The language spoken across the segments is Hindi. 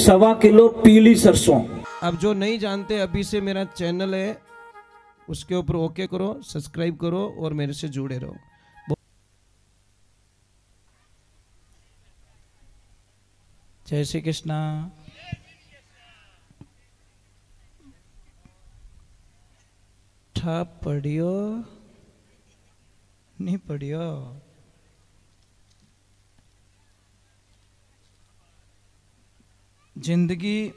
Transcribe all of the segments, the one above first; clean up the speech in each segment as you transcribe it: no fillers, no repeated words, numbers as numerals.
1.25 किलो पीली सरसों। अब जो नहीं जानते, अभी से मेरा चैनल है, उसके ऊपर ओके करो, सब्सक्राइब करो और मेरे से जुड़े रहो। जय श्री कृष्णा। ठा पढ़ियो नहीं पढ़ियो। जिंदगी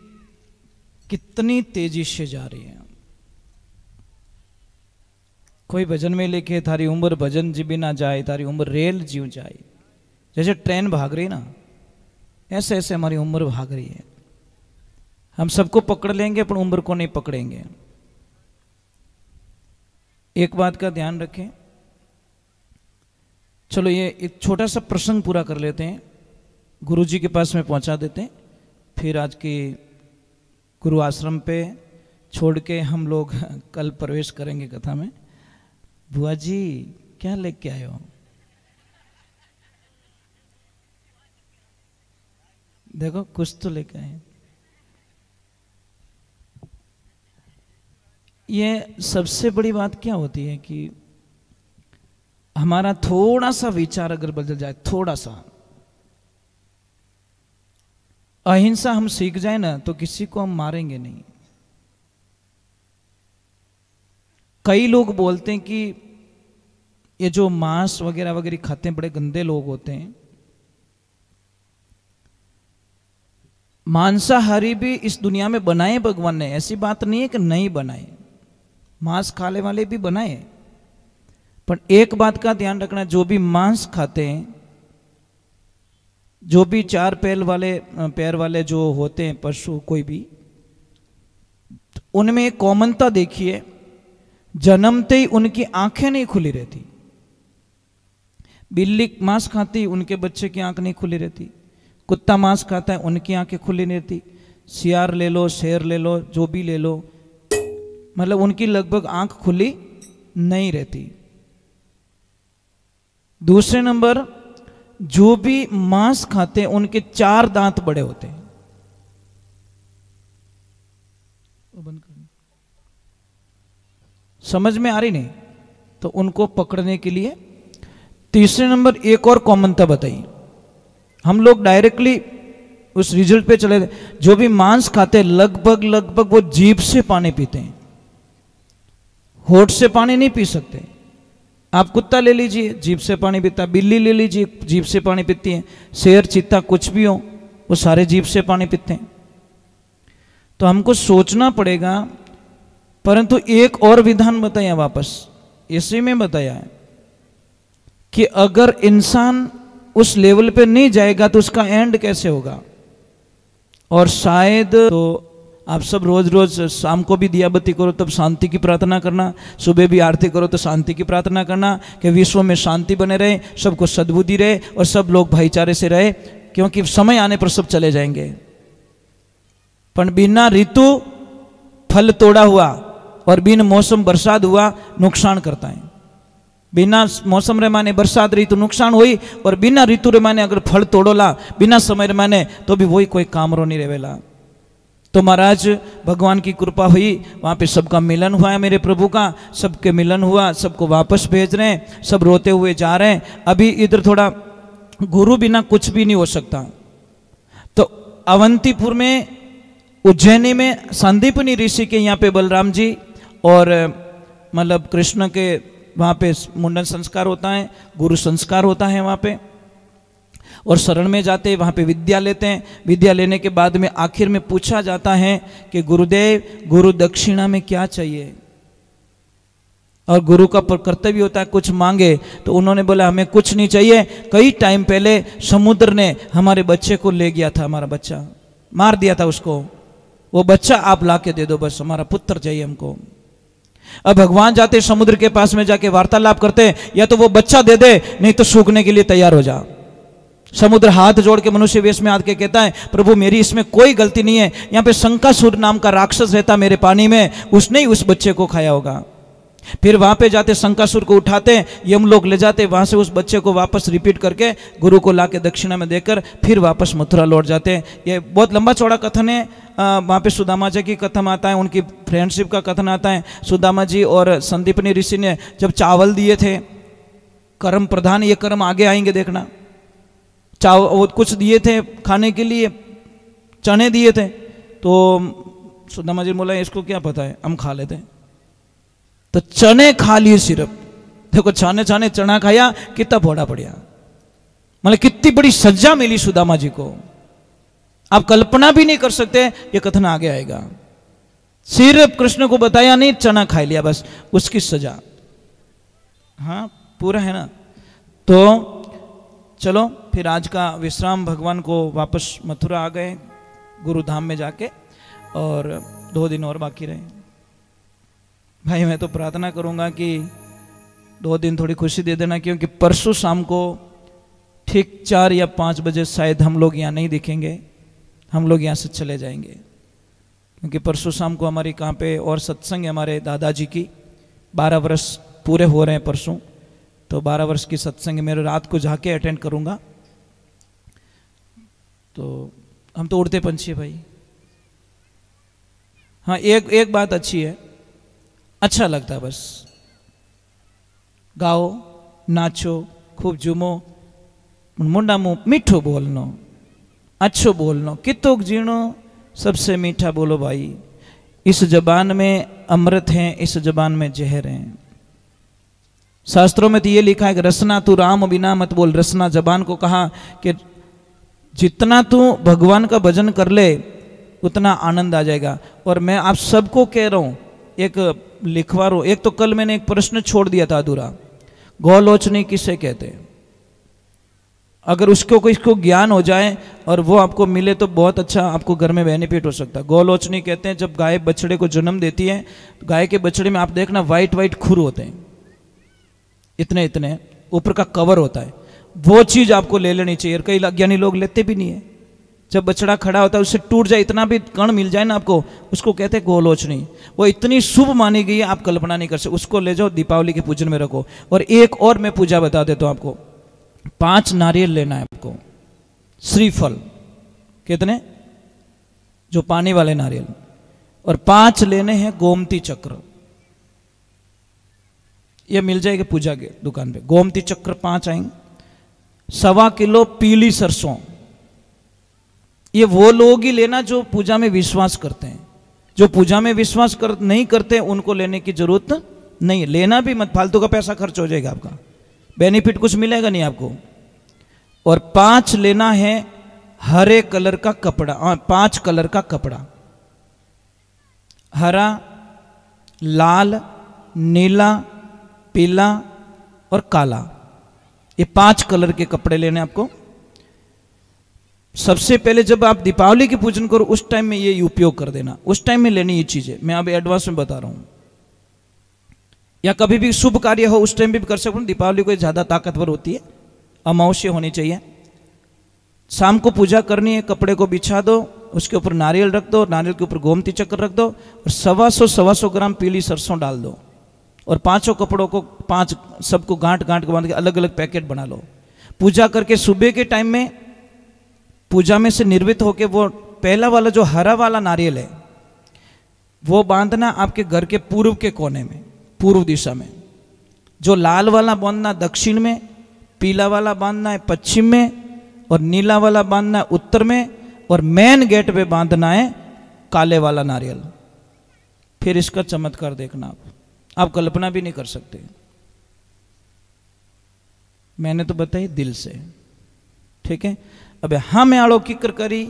कितनी तेजी से जा रही है। कोई भजन में लिखे, थारी उम्र भजन जी भी ना जाए, थारी उम्र रेल जीव जाए। जैसे ट्रेन भाग रही ना, ऐसे ऐसे हमारी उम्र भाग रही है। हम सबको पकड़ लेंगे पर उम्र को नहीं पकड़ेंगे। एक बात का ध्यान रखें। चलो ये एक छोटा सा प्रसंग पूरा कर लेते हैं, गुरु जी के पास में पहुंचा देते हैं, फिर आज की गुरु आश्रम पे छोड़ के हम लोग कल प्रवेश करेंगे कथा में। बुआ जी क्या लेके आए हो? देखो कुछ तो लेके आए। ये सबसे बड़ी बात क्या होती है कि हमारा थोड़ा सा विचार अगर बदल जाए, थोड़ा सा अहिंसा हम सीख जाए ना, तो किसी को हम मारेंगे नहीं। कई लोग बोलते हैं कि ये जो मांस वगैरह वगैरह खाते हैं बड़े गंदे लोग होते हैं। मांसाहारी भी इस दुनिया में बनाए भगवान ने, ऐसी बात नहीं है कि नहीं बनाए, मांस खाने वाले भी बनाए। पर एक बात का ध्यान रखना, जो भी मांस खाते हैं, जो भी 4 पैर वाले जो होते हैं पशु कोई भी, उनमें एक कॉमनता देखिए, जन्मते ही उनकी आंखें नहीं खुली रहती। बिल्ली मांस खाती, उनके बच्चे की आंख नहीं खुली रहती। कुत्ता मांस खाता है, उनकी आंखें खुली नहीं रहती। सियार ले लो, शेर ले लो, जो भी ले लो, मतलब उनकी लगभग आंख खुली नहीं रहती। दूसरे नंबर, जो भी मांस खाते हैं उनके 4 दांत बड़े होते हैं। समझ में आ रही नहीं? तो उनको पकड़ने के लिए तीसरे नंबर एक और कॉमनता बताई। हम लोग डायरेक्टली उस रिजल्ट पे चले। जो भी मांस खाते हैं लगभग वो जीभ से पानी पीते हैं, होठ से पानी नहीं पी सकते। आप कुत्ता ले लीजिए, जीभ से पानी पीता। बिल्ली ले लीजिए, जीभ से पानी पीती है। शेर, चीता, कुछ भी हो, वो सारे जीभ से पानी पीते हैं। तो हमको सोचना पड़ेगा। परंतु एक और विधान बताया, वापस इसी में बताया है कि अगर इंसान उस लेवल पे नहीं जाएगा तो उसका एंड कैसे होगा। और शायद तो आप सब रोज रोज शाम को भी दिया बत्ती करो तब शांति की प्रार्थना करना, सुबह भी आरती करो तो शांति की प्रार्थना करना कि विश्व में शांति बने रहे, सबको सद्बुद्धि रहे और सब लोग भाईचारे से रहे, क्योंकि समय आने पर सब चले जाएंगे। पर बिना ऋतु फल तोड़ा हुआ और बिन मौसम बरसात हुआ नुकसान करता है। बिना मौसम रे माने बरसात रही तो नुकसान हुई, और बिना ऋतु रे माने अगर फल तोड़ोला बिना समय रे माने तो भी वही कोई काम रो नहीं रहेला। तो महाराज भगवान की कृपा हुई, वहाँ पे सबका मिलन हुआ है, मेरे प्रभु का सबके मिलन हुआ, सबको वापस भेज रहे हैं, सब रोते हुए जा रहे हैं। अभी इधर थोड़ा गुरु बिना कुछ भी नहीं हो सकता। तो अवंतीपुर में, उज्जैनी में संदीपनी ऋषि के यहाँ पे बलराम जी और मतलब कृष्ण के वहाँ पे मुंडन संस्कार होता है, गुरु संस्कार होता है वहाँ पे, और शरण में जाते हैं, वहाँ पे विद्या लेते हैं। विद्या लेने के बाद में आखिर में पूछा जाता है कि गुरुदेव, गुरु दक्षिणा में क्या चाहिए। और गुरु का कर्तव्य होता है कुछ मांगे, तो उन्होंने बोला हमें कुछ नहीं चाहिए। कई टाइम पहले समुद्र ने हमारे बच्चे को ले गया था, हमारा बच्चा मार दिया था उसको, वो बच्चा आप ला के दे दो, बस हमारा पुत्र चाहिए हमको। अब भगवान जाते समुद्र के पास में जाके वार्तालाप करते हैं, या तो वो बच्चा दे दे, नहीं तो सूखने के लिए तैयार हो जा। समुद्र हाथ जोड़ के मनुष्य वेश में आके कहता है प्रभु मेरी इसमें कोई गलती नहीं है, यहाँ पे शंकासुर नाम का राक्षस रहता मेरे पानी में, उसने ही उस बच्चे को खाया होगा। फिर वहां पे जाते शंकासुर को उठाते, यम लोग ले जाते, वहां से उस बच्चे को वापस रिपीट करके गुरु को लाके दक्षिणा में देकर फिर वापस मथुरा लौट जाते हैं। ये बहुत लंबा चौड़ा कथन है। वहां पे सुदामा जी की कथन आता है, उनकी फ्रेंडशिप का कथन आता है। सुदामा जी और संदीपनी ऋषि ने जब चावल दिए थे, कर्म प्रधान, ये कर्म आगे आएंगे देखना, चावल कुछ दिए थे खाने के लिए, चने दिए थे, तो सुदामा जी बोला इसको क्या पता है, हम खा लेते हैं। तो चने खा लिए सिर्फ, देखो छाने छाने चना खाया, कितना फोड़ा पड़िया, मतलब कितनी बड़ी सजा मिली सुदामा जी को, आप कल्पना भी नहीं कर सकते। ये कथन आगे आएगा। सिर्फ कृष्ण को बताया नहीं, चना खा लिया, बस उसकी सजा। हाँ पूरा है ना। तो चलो फिर आज का विश्राम, भगवान को वापस मथुरा आ गए गुरुधाम में जाके, और 2 दिन और बाकी रहे। भाई मैं तो प्रार्थना करूंगा कि 2 दिन थोड़ी खुशी दे देना, क्योंकि परसों शाम को ठीक 4 या 5 बजे शायद हम लोग यहाँ नहीं दिखेंगे, हम लोग यहाँ से चले जाएंगे, क्योंकि परसों शाम को हमारी कहाँ पे और सत्संग है, हमारे दादाजी की 12 वर्ष पूरे हो रहे हैं परसों, तो 12 वर्ष की सत्संग मेरे रात को जाके अटेंड करूँगा। तो हम तो उड़ते पंछी है भाई। हाँ एक बात अच्छी है, अच्छा लगता है, बस गाओ नाचो खूब झूमो, मुंडा मुंह मीठो बोलनो, अच्छो बोलनो, कितोक जीणो सबसे मीठा बोलो भाई। इस जबान में अमृत है, इस जबान में जहर है। शास्त्रों में तो ये लिखा है कि रसना तू राम बिना मत बोल। रसना जबान को कहा कि जितना तू भगवान का भजन कर ले उतना आनंद आ जाएगा। और मैं आप सबको कह रहा हूं, एक लिखवा रहा हूं, एक तो कल मैंने एक प्रश्न छोड़ दिया था अधूरा, गौलोचनी किसे कहते हैं? अगर उसको कोई इसको ज्ञान हो जाए और वो आपको मिले तो बहुत अच्छा आपको घर में बेनिफिट हो सकता है। गौलोचनी कहते हैं जब गाय बछड़े को जन्म देती है, गाय के बछड़े में आप देखना वाइट वाइट खुर होते हैं, इतने इतने ऊपर का कवर होता है, वो चीज आपको ले लेनी चाहिए। कई अज्ञानी लोग लेते भी नहीं है। जब बछड़ा खड़ा होता है उससे टूट जाए, इतना भी कण मिल जाए ना आपको, उसको कहते हैं गोलोचनी। वो इतनी शुभ मानी गई है आप कल्पना नहीं कर सकते। उसको ले जाओ दीपावली के पूजन में रखो। और एक और मैं पूजा बता देता हूं आपको, 5 नारियल लेना है आपको, श्रीफल कितने, जो पानी वाले नारियल, और 5 लेने हैं गोमती चक्र। ये मिल जाएगा पूजा के दुकान पे, गोमती चक्र 5 आएंगे। 1.25 किलो पीली सरसों, ये वो लोग ही लेना जो पूजा में विश्वास करते हैं। जो पूजा में विश्वास नहीं करते उनको लेने की जरूरत नहीं है। लेना भी मत, फालतू का पैसा खर्च हो जाएगा आपका, बेनिफिट कुछ मिलेगा नहीं आपको। और 5 लेना है हरे कलर का कपड़ा, 5 कलर का कपड़ा, हरा, लाल, नीला, पीला और काला, ये 5 कलर के कपड़े लेने आपको। सबसे पहले जब आप दीपावली की पूजन करो उस टाइम में ये उपयोग कर देना, उस टाइम में लेनी ये चीजें, मैं अभी एडवांस में बता रहा हूं। या कभी भी शुभ कार्य हो उस टाइम भी कर सकते हो। दीपावली को ज्यादा ताकतवर होती है, अमावस्या होनी चाहिए। शाम को पूजा करनी है, कपड़े को बिछा दो, उसके ऊपर नारियल रख दो, नारियल के ऊपर गोमती चक्र रख दो, और 125 ग्राम पीली सरसों डाल दो, और 5 कपड़ों को 5 सबको गांठ गांठ के बांध के अलग अलग पैकेट बना लो। पूजा करके सुबह के टाइम में पूजा में से निर्वित होके वो पहला वाला जो हरा वाला नारियल है वो बांधना आपके घर के पूर्व के कोने में, पूर्व दिशा में। जो लाल वाला बांधना दक्षिण में, पीला वाला बांधना है पश्चिम में, और नीला वाला बांधना है उत्तर में, और मेन गेट पे बांधना है काले वाला नारियल। फिर इसका चमत्कार देखना आप कल्पना भी नहीं कर सकते। मैंने तो बताई दिल से, ठीक है। अब हाँ मैं आड़ो किकर करी,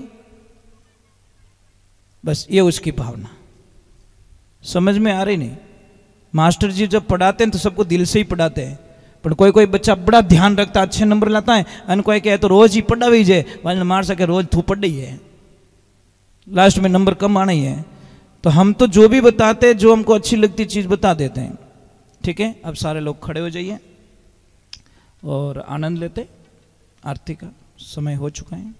बस ये उसकी भावना समझ में आ रही नहीं। मास्टर जी जब पढ़ाते हैं तो सबको दिल से ही पढ़ाते हैं, पर कोई कोई बच्चा बड़ा ध्यान रखता है, अच्छे नंबर लाता है, अन कोई कहे तो रोज ही पढ़ा भी जाए, मार सके रोज थू पढ़ ही है, लास्ट में नंबर कम आना ही है। तो हम तो जो भी बताते हैं, जो हमको अच्छी लगती चीज बता देते हैं, ठीक है। अब सारे लोग खड़े हो जाइए और आनंद लेते। आरती का समय हो चुका है।